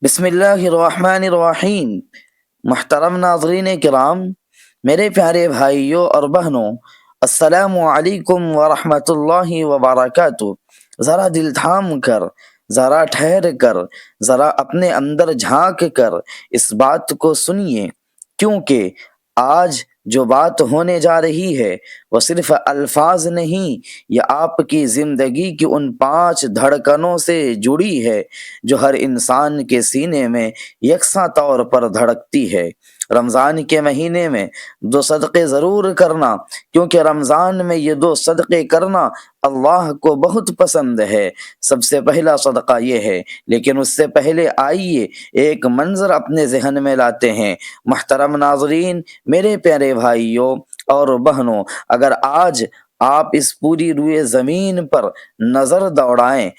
بسم اللہ الرحمن الرحیم۔ محترم ناظرین کرام، میرے پیارے بھائیوں اور بہنوں، السلام علیکم ورحمۃ اللہ وبرکاتہ۔ ذرا دل تھام کر، ذرا ٹھہر کر، ذرا اپنے اندر جھانک کر اس بات کو سنیے، کیونکہ آج جو بات ہونے جا رہی ہے وہ صرف الفاظ نہیں، یہ آپ کی زندگی کی ان 5 دھڑکنوں سے جڑی ہے جو ہر انسان کے سینے میں یکساں طور پر دھڑکتی ہے۔ رمضان کے مہینے میں 2 صدقے ضرور کرنا، کیونکہ رمضان میں یہ 2 صدقے کرنا اللہ کو بہت پسند ہے۔ سب سے پہلا صدقہ یہ ہے، لیکن اس سے پہلے آئیے ایک منظر اپنے ذہن میں لاتے ہیں۔ محترم ناظرین، میرے پیارے بھائیوں اور بہنوں، اگر آج آپ اس پوری روئے زمین پر نظر دوڑائیں،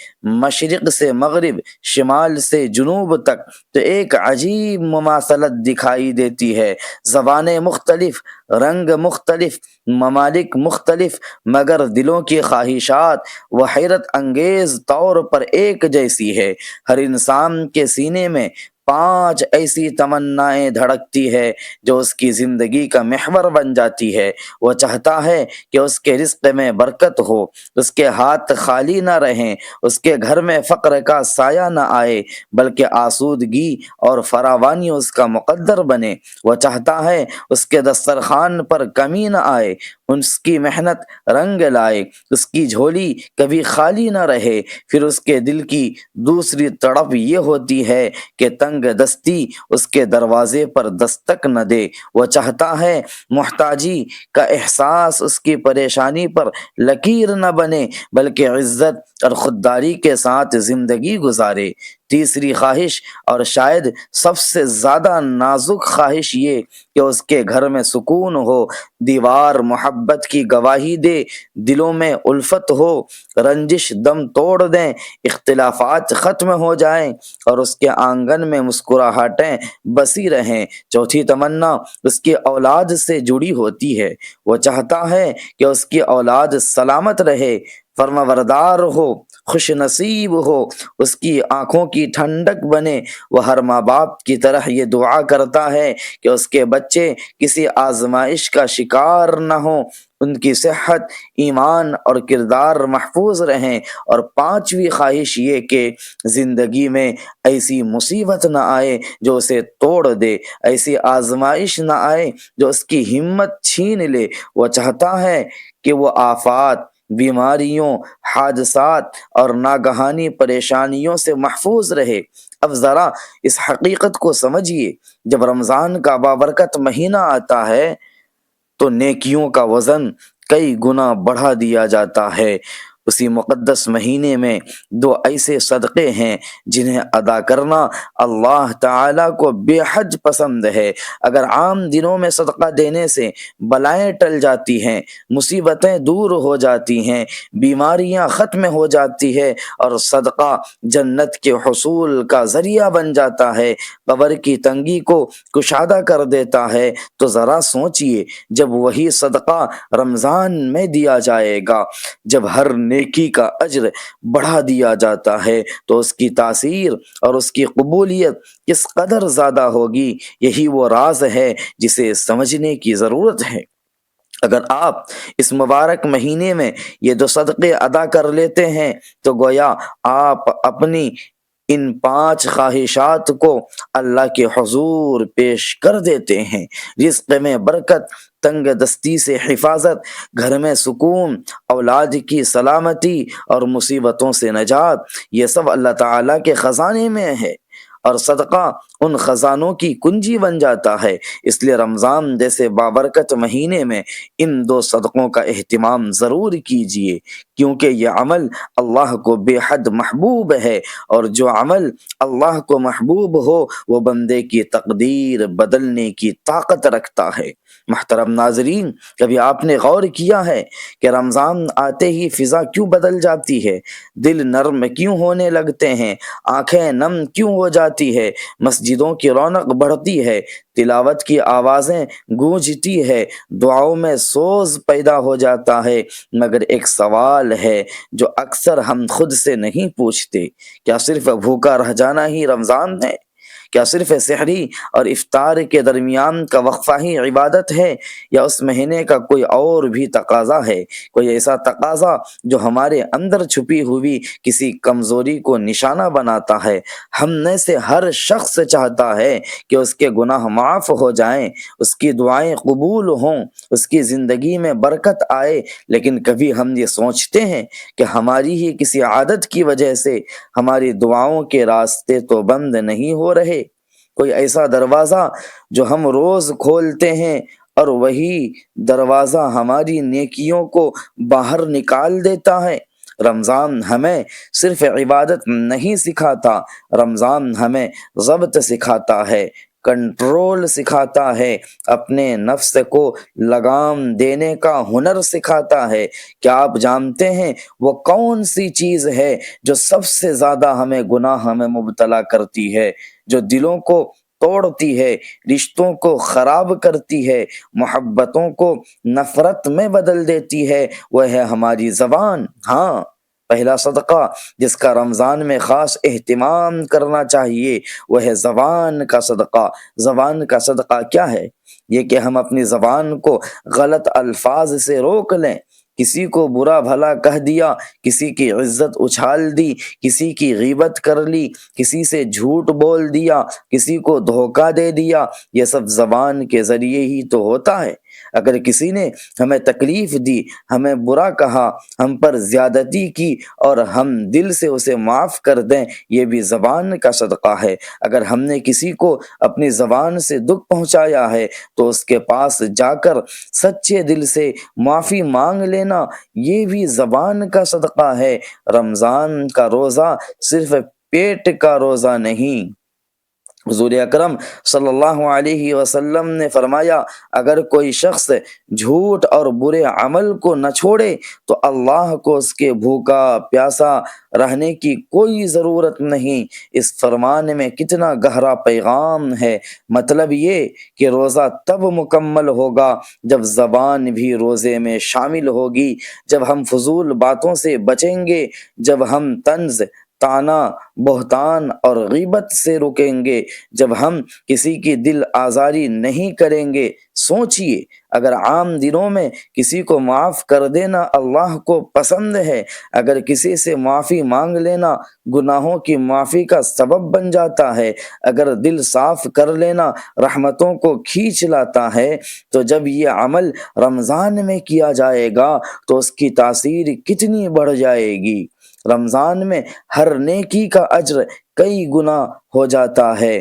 مشرق سے مغرب، شمال سے جنوب تک، تو ایک عجیب مماثلت دکھائی دیتی ہے۔ زبانیں مختلف، رنگ مختلف، ممالک مختلف، مگر دلوں کی خواہشات وہ حیرت انگیز طور پر ایک جیسی ہے۔ ہر انسان کے سینے میں 5 ایسی تمنائیں دھڑکتی ہے جو اس کی زندگی کا محور بن جاتی ہے۔ وہ چاہتا ہے کہ اس کے رزق میں برکت ہو، اس کے ہاتھ خالی نہ رہیں، اس کے گھر میں فقر کا سایہ نہ آئے، بلکہ آسودگی اور فراوانی اس کا مقدر بنے۔ وہ چاہتا ہے اس کے دسترخوان پر کمی نہ آئے، اس کی محنت رنگ لائے، اس کی جھولی کبھی خالی نہ رہے۔ پھر اس کے دل کی دوسری تڑپ یہ ہوتی ہے کہ تنگ دستی اس کے دروازے پر دستک نہ دے۔ وہ چاہتا ہے محتاجی کا احساس اس کی پریشانی پر لکیر نہ بنے، بلکہ عزت اور خودداری کے ساتھ زندگی گزارے۔ تیسری خواہش، اور شاید سب سے زیادہ نازک خواہش، یہ کہ اس کے گھر میں سکون ہو، دیوار محبت کی گواہی دے، دلوں میں الفت ہو، رنجش دم توڑ دیں، اختلافات ختم ہو جائیں اور اس کے آنگن میں مسکراہٹیں بسی رہیں۔ چوتھی تمنا اس کی اولاد سے جڑی ہوتی ہے۔ وہ چاہتا ہے کہ اس کی اولاد سلامت رہے، فرمانبردار ہو، خوش نصیب ہو، اس کی آنکھوں کی ٹھنڈک بنے۔ وہ ہر ماں باپ کی طرح یہ دعا کرتا ہے کہ اس کے بچے کسی آزمائش کا شکار نہ ہوں، ان کی صحت، ایمان اور کردار محفوظ رہیں۔ اور 5ویں خواہش یہ کہ زندگی میں ایسی مصیبت نہ آئے جو اسے توڑ دے، ایسی آزمائش نہ آئے جو اس کی ہمت چھین لے۔ وہ چاہتا ہے کہ وہ آفات، بیماریوں، حادثات اور ناگہانی پریشانیوں سے محفوظ رہے۔ اب ذرا اس حقیقت کو سمجھیے، جب رمضان کا بابرکت مہینہ آتا ہے تو نیکیوں کا وزن کئی گنا بڑھا دیا جاتا ہے۔ اسی مقدس مہینے میں 2 ایسے صدقے ہیں جنہیں ادا کرنا اللہ تعالیٰ کو بے حد پسند ہے۔ اگر عام دنوں میں صدقہ دینے سے بلائیں ٹل جاتی ہیں، مصیبتیں دور ہو جاتی ہیں، بیماریاں ختم ہو جاتی ہے اور صدقہ جنت کے حصول کا ذریعہ بن جاتا ہے، قبر کی تنگی کو کشادہ کر دیتا ہے، تو ذرا سوچئے جب وہی صدقہ رمضان میں دیا جائے گا، جب ہر نیکی کا اجر بڑھا دیا جاتا ہے، تو اس کی تاثیر اور اس کی قبولیت کس قدر زیادہ ہوگی۔ یہی وہ راز ہے جسے سمجھنے کی ضرورت ہے۔ اگر آپ اس مبارک مہینے میں یہ 2 صدقے ادا کر لیتے ہیں تو گویا آپ اپنی ان 5 خواہشات کو اللہ کے حضور پیش کر دیتے ہیں۔ رزق میں برکت، تنگ دستی سے حفاظت، گھر میں سکون، اولاد کی سلامتی اور مصیبتوں سے نجات، یہ سب اللہ تعالیٰ کے خزانے میں ہے، اور صدقہ ان خزانوں کی کنجی بن جاتا ہے۔ اس لیے رمضان جیسے بابرکت مہینے میں ان 2 صدقوں کا اہتمام ضرور کیجیے، کیونکہ یہ عمل اللہ کو بے حد محبوب ہے، اور جو عمل اللہ کو محبوب ہو وہ بندے کی تقدیر بدلنے کی طاقت رکھتا ہے۔ محترم ناظرین، کبھی آپ نے غور کیا ہے کہ رمضان آتے ہی فضا کیوں بدل جاتی ہے؟ دل نرم کیوں ہونے لگتے ہیں؟ آنکھیں نم کیوں ہو جاتی ہے؟ مسجدوں کی رونق بڑھتی ہے، تلاوت کی آوازیں گونجتی ہے، دعاؤں میں سوز پیدا ہو جاتا ہے۔ مگر ایک سوال ہے جو اکثر ہم خود سے نہیں پوچھتے، کیا صرف بھوکا رہ جانا ہی رمضان ہے؟ کیا صرف سحری اور افطار کے درمیان کا وقفہ ہی عبادت ہے، یا اس مہینے کا کوئی اور بھی تقاضا ہے، کوئی ایسا تقاضا جو ہمارے اندر چھپی ہوئی کسی کمزوری کو نشانہ بناتا ہے؟ ہم میں سے ہر شخص چاہتا ہے کہ اس کے گناہ معاف ہو جائیں، اس کی دعائیں قبول ہوں، اس کی زندگی میں برکت آئے، لیکن کبھی ہم یہ سوچتے ہیں کہ ہماری ہی کسی عادت کی وجہ سے ہماری دعاؤں کے راستے تو بند نہیں ہو رہے؟ کوئی ایسا دروازہ جو ہم روز کھولتے ہیں اور وہی دروازہ ہماری نیکیوں کو باہر نکال دیتا ہے؟ رمضان ہمیں صرف عبادت نہیں سکھاتا، رمضان ہمیں ضبط سکھاتا ہے، کنٹرول سکھاتا ہے، اپنے نفس کو لگام دینے کا ہنر سکھاتا ہے۔ کیا آپ جانتے ہیں وہ کون سی چیز ہے جو سب سے زیادہ ہمیں گناہ میں مبتلا کرتی ہے، جو دلوں کو توڑتی ہے، رشتوں کو خراب کرتی ہے، محبتوں کو نفرت میں بدل دیتی ہے؟ وہ ہے ہماری زبان۔ ہاں، پہلا صدقہ جس کا رمضان میں خاص اہتمام کرنا چاہیے وہ ہے زبان کا صدقہ۔ زبان کا صدقہ کیا ہے؟ یہ کہ ہم اپنی زبان کو غلط الفاظ سے روک لیں۔ کسی کو برا بھلا کہہ دیا، کسی کی عزت اچھال دی، کسی کی غیبت کر لی، کسی سے جھوٹ بول دیا، کسی کو دھوکہ دے دیا، یہ سب زبان کے ذریعے ہی تو ہوتا ہے۔ اگر کسی نے ہمیں تکلیف دی، ہمیں برا کہا، ہم پر زیادتی کی اور ہم دل سے اسے معاف کر دیں، یہ بھی زبان کا صدقہ ہے۔ اگر ہم نے کسی کو اپنی زبان سے دکھ پہنچایا ہے تو اس کے پاس جا کر سچے دل سے معافی مانگ لینا، یہ بھی زبان کا صدقہ ہے۔ رمضان کا روزہ صرف پیٹ کا روزہ نہیں۔ حضور اکرم صلی اللہ علیہ وسلم نے فرمایا، اگر کوئی شخص جھوٹ اور برے عمل کو نہ چھوڑے تو اللہ کو اس کے بھوکا پیاسا رہنے کی کوئی ضرورت نہیں۔ اس فرمان میں کتنا گہرا پیغام ہے۔ مطلب یہ کہ روزہ تب مکمل ہوگا جب زبان بھی روزے میں شامل ہوگی، جب ہم فضول باتوں سے بچیں گے، جب ہم طنز، طعنہ، بہتان اور غیبت سے رکیں گے، جب ہم کسی کی دل آزاری نہیں کریں گے۔ سوچئے، اگر عام دنوں میں کسی کو معاف کر دینا اللہ کو پسند ہے، اگر کسی سے معافی مانگ لینا گناہوں کی معافی کا سبب بن جاتا ہے، اگر دل صاف کر لینا رحمتوں کو کھینچ لاتا ہے، تو جب یہ عمل رمضان میں کیا جائے گا تو اس کی تاثیر کتنی بڑھ جائے گی۔ رمضان میں ہر نیکی کا اجر کئی گنا ہو جاتا ہے۔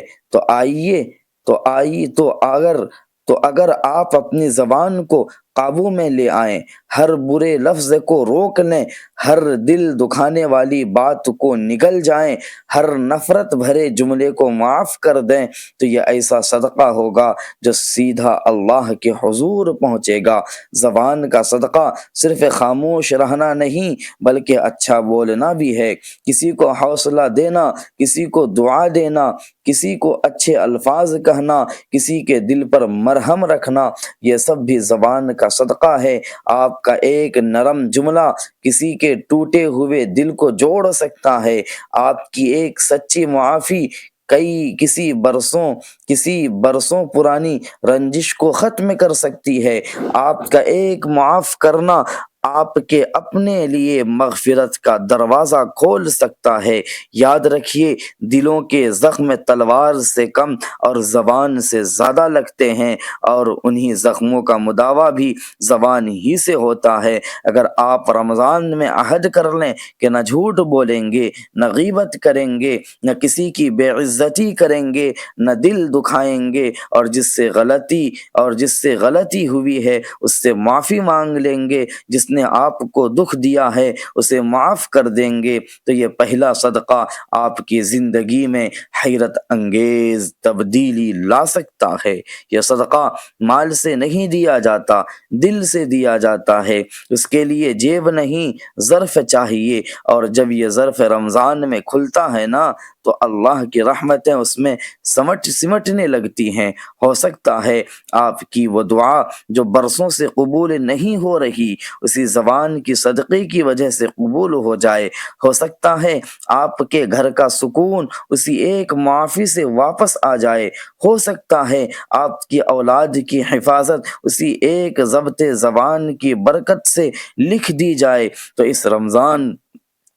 تو اگر آپ اپنی زبان کو قابو میں لے آئیں، ہر برے لفظ کو روک لیں، ہر دل دکھانے والی بات کو نگل جائیں، ہر نفرت بھرے جملے کو معاف کر دیں، تو یہ ایسا صدقہ ہوگا جو سیدھا اللہ کے حضور پہنچے گا۔ زبان کا صدقہ صرف خاموش رہنا نہیں بلکہ اچھا بولنا بھی ہے۔ کسی کو حوصلہ دینا، کسی کو دعا دینا، کسی کو اچھے الفاظ کہنا، کسی کے دل پر مرہم رکھنا، یہ سب بھی زبان کا صدقہ ہے۔ آپ کا ایک نرم جملہ کسی کے ٹوٹے ہوئے دل کو جوڑ سکتا ہے۔ آپ کی ایک سچی معافی کسی برسوں پرانی رنجش کو ختم کر سکتی ہے۔ آپ کا ایک معاف کرنا آپ کے اپنے لیے مغفرت کا دروازہ کھول سکتا ہے۔ یاد رکھیے، دلوں کے زخم تلوار سے کم اور زبان سے زیادہ لگتے ہیں، اور انہی زخموں کا مداوع بھی زبان ہی سے ہوتا ہے۔ اگر آپ رمضان میں عہد کر لیں کہ نہ جھوٹ بولیں گے، نہ غیبت کریں گے، نہ کسی کی بے عزتی کریں گے، نہ دل دکھائیں گے، اور جس سے غلطی ہوئی ہے اس سے معافی مانگ لیں گے، جس نے آپ کو دکھ دیا ہے اسے معاف کر دیں گے، تو یہ پہلا صدقہ آپ کی زندگی میں حیرت انگیز تبدیلی لا سکتا ہے۔ یہ صدقہ مال سے نہیں دیا جاتا، دل سے دیا جاتا ہے۔ اس کے لیے جیب نہیں، ظرف چاہیے، اور جب یہ ظرف رمضان میں کھلتا ہے نا تو اللہ کی رحمتیں اس میں سمٹنے لگتی ہیں۔ ہو سکتا ہے آپ کی وہ دعا جو برسوں سے قبول نہیں ہو رہی، اس کسی زبان کی صدقے کی وجہ سے قبول ہو جائے، ہو سکتا ہے آپ کے گھر کا سکون اسی ایک معافی سے واپس آ جائے، ہو سکتا ہے آپ کی اولاد کی حفاظت اسی ایک ضبط زبان کی برکت سے لکھ دی جائے۔ تو اس رمضان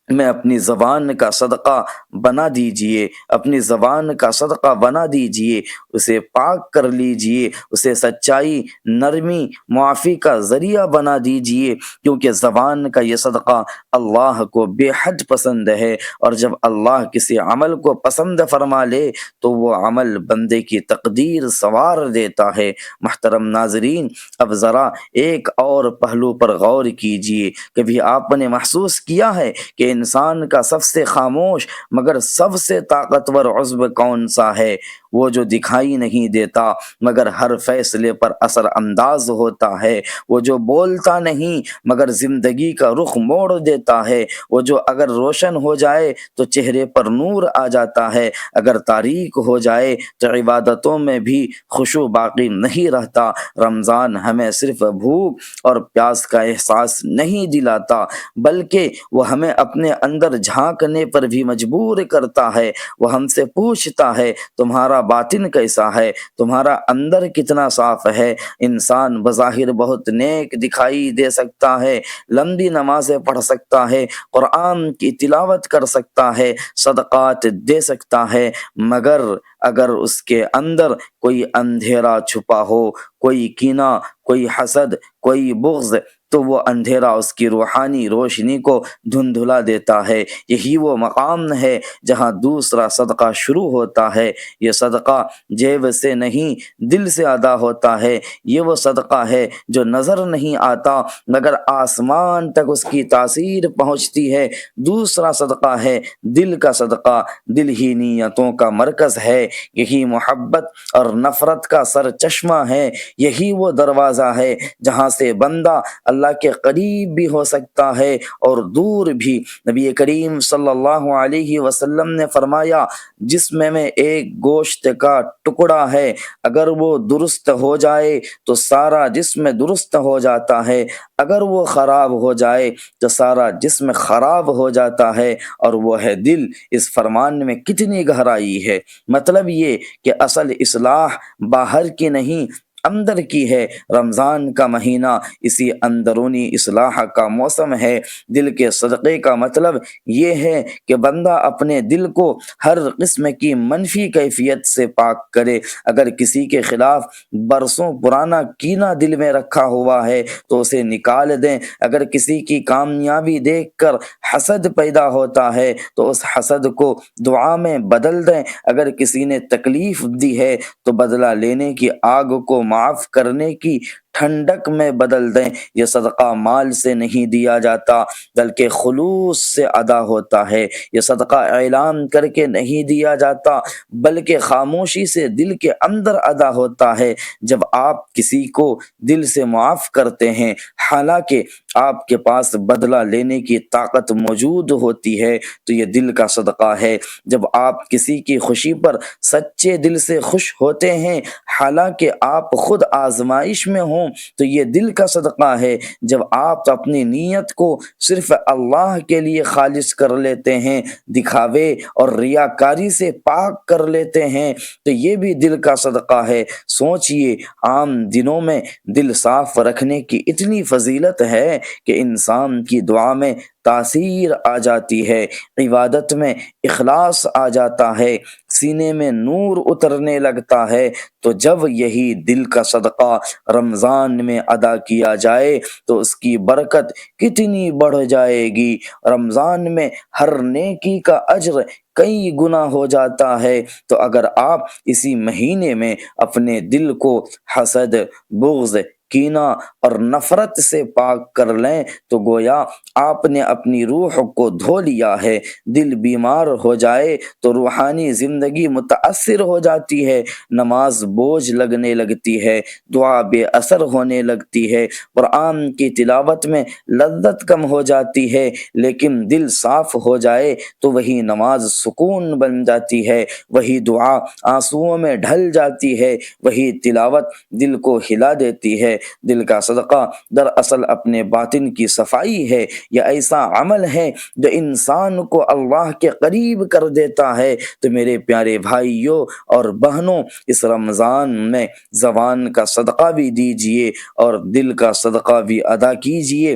میں اپنی زبان کا صدقہ بنا دیجئے، اپنی زبان کا صدقہ بنا دیجئے، اسے پاک کر لیجئے، اسے سچائی، نرمی، معافی کا ذریعہ بنا دیجئے، کیونکہ زبان کا یہ صدقہ اللہ کو بے حد پسند ہے، اور جب اللہ کسی عمل کو پسند فرما لے تو وہ عمل بندے کی تقدیر سنوار دیتا ہے۔ محترم ناظرین، اب ذرا ایک اور پہلو پر غور کیجئے۔ کبھی آپ نے محسوس کیا ہے کہ انسان کا سب سے خاموش مگر سب سے طاقتور عضو کون سا ہے؟ وہ جو دکھائی نہیں دیتا مگر ہر فیصلے پر اثر انداز ہوتا ہے، وہ جو بولتا نہیں مگر زندگی کا رخ موڑ دیتا ہے، وہ جو اگر روشن ہو جائے تو چہرے پر نور آ جاتا ہے، اگر تاریک ہو جائے تو عبادتوں میں بھی خشوع باقی نہیں رہتا۔ رمضان ہمیں صرف بھوک اور پیاس کا احساس نہیں دلاتا، بلکہ وہ ہمیں اپنے اندر جھانکنے پر بھی مجبور کرتا ہے۔ وہ ہم سے پوچھتا ہے تمہارا باطن کیسا ہے، تمہارا اندر کتنا صاف ہے۔ انسان بظاہر بہت نیک دکھائی دے سکتا ہے، لمبی نمازیں پڑھ سکتا ہے، قرآن کی تلاوت کر سکتا ہے، صدقات دے سکتا ہے، مگر اگر اس کے اندر کوئی اندھیرا چھپا ہو، کوئی کینہ، کوئی حسد، کوئی بغض، تو وہ اندھیرا اس کی روحانی روشنی کو دھندلا دیتا ہے۔ یہی وہ مقام ہے جہاں دوسرا صدقہ شروع ہوتا ہے۔ یہ صدقہ جیب سے نہیں دل سے ادا ہوتا ہے۔ یہ وہ صدقہ ہے جو نظر نہیں آتا مگر آسمان تک اس کی تاثیر پہنچتی ہے۔ دوسرا صدقہ ہے دل کا صدقہ۔ دل ہی نیتوں کا مرکز ہے، یہی محبت اور نفرت کا سر چشمہ ہے۔ یہی وہ دروازہ ہے جہاں سے بندہ اللہ کے قریب بھی ہو سکتا ہے اور دور بھی۔ نبی کریم صلی اللہ علیہ وسلم نے فرمایا، جسم میں ایک گوشت کا ٹکڑا ہے، اگر وہ درست ہو جائے تو سارا جسم درست ہو جاتا ہے، اگر وہ خراب ہو جائے تو سارا جسم خراب ہو جاتا ہے، اور وہ ہے دل۔ اس فرمان میں کتنی گہرائی ہے۔ مطلب یہ کہ اصل اصلاح باہر کی نہیں، اندر کی ہے۔ رمضان کا مہینہ اسی اندرونی اصلاح کا موسم ہے۔ دل کے صدقے کا مطلب یہ ہے کہ بندہ اپنے دل کو ہر قسم کی منفی کیفیت سے پاک کرے۔ اگر کسی کے خلاف برسوں پرانا کینہ دل میں رکھا ہوا ہے تو اسے نکال دیں۔ اگر کسی کی کامیابی دیکھ کر حسد پیدا ہوتا ہے تو اس حسد کو دعا میں بدل دیں۔ اگر کسی نے تکلیف دی ہے تو بدلہ لینے کی آگ کو معاف کرنے کی ٹھنڈک میں بدل دیں۔ یہ صدقہ مال سے نہیں دیا جاتا بلکہ خلوص سے ادا ہوتا ہے۔ یہ صدقہ اعلان کر کے نہیں دیا جاتا بلکہ خاموشی سے دل کے اندر ادا ہوتا ہے۔ جب آپ کسی کو دل سے معاف کرتے ہیں حالانکہ آپ کے پاس بدلہ لینے کی طاقت موجود ہوتی ہے تو یہ دل کا صدقہ ہے۔ جب آپ کسی کی خوشی پر سچے دل سے خوش ہوتے ہیں حالانکہ آپ خود آزمائش میں ہوں تو یہ دل کا صدقہ ہے۔ جب آپ اپنی نیت کو صرف اللہ کے لیے خالص کر لیتے ہیں، دکھاوے اور ریاکاری سے پاک کر لیتے ہیں تو یہ بھی دل کا صدقہ ہے۔ سوچئے، عام دنوں میں دل صاف رکھنے کی اتنی فضیلت ہے کہ انسان کی دعا میں تاثیر آ جاتی ہے، عبادت میں اخلاص آ جاتا ہے، سینے میں نور اترنے لگتا ہے۔ تو جب یہی دل کا صدقہ رمضان میں ادا کیا جائے تو اس کی برکت کتنی بڑھ جائے گی۔ رمضان میں ہر نیکی کا اجر کئی گنا ہو جاتا ہے۔ تو اگر آپ اسی مہینے میں اپنے دل کو حسد، بغض، کینہ اور نفرت سے پاک کر لیں تو گویا آپ نے اپنی روح کو دھو لیا ہے۔ دل بیمار ہو جائے تو روحانی زندگی متاثر ہو جاتی ہے، نماز بوجھ لگنے لگتی ہے، دعا بے اثر ہونے لگتی ہے، قرآن کی تلاوت میں لذت کم ہو جاتی ہے۔ لیکن دل صاف ہو جائے تو وہی نماز سکون بن جاتی ہے، وہی دعا آنسوؤں میں ڈھل جاتی ہے، وہی تلاوت دل کو ہلا دیتی ہے۔ دل کا صدقہ دراصل اپنے باطن کی صفائی ہے۔ یہ ایسا عمل ہے جو انسان کو اللہ کے قریب کر دیتا ہے۔ تو میرے پیارے بھائیوں اور بہنوں، اس رمضان میں زبان کا صدقہ بھی دیجیے اور دل کا صدقہ بھی ادا کیجیے۔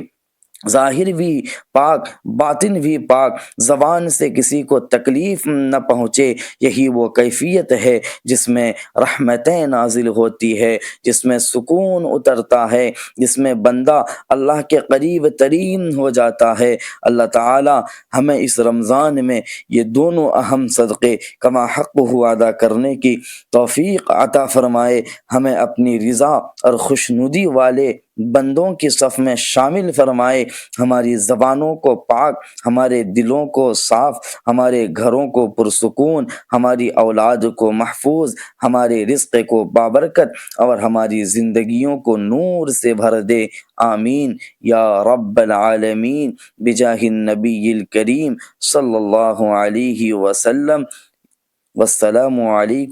ظاہر بھی پاک، باطن بھی پاک، زبان سے کسی کو تکلیف نہ پہنچے، یہی وہ کیفیت ہے جس میں رحمتیں نازل ہوتی ہے، جس میں سکون اترتا ہے، جس میں بندہ اللہ کے قریب ترین ہو جاتا ہے۔ اللہ تعالی ہمیں اس رمضان میں یہ دونوں اہم صدقے کما حق ہوا ادا کرنے کی توفیق عطا فرمائے، ہمیں اپنی رضا اور خوشنودی والے بندوں کی صف میں شامل فرمائے، ہماری زبانوں کو پاک، ہمارے دلوں کو صاف، ہمارے گھروں کو پرسکون، ہماری اولاد کو محفوظ، ہمارے رزق کو بابرکت اور ہماری زندگیوں کو نور سے بھر دے۔ آمین یا رب العالمین بجاہ النبی الکریم صلی اللہ علیہ وسلم۔ والسلام علیکم۔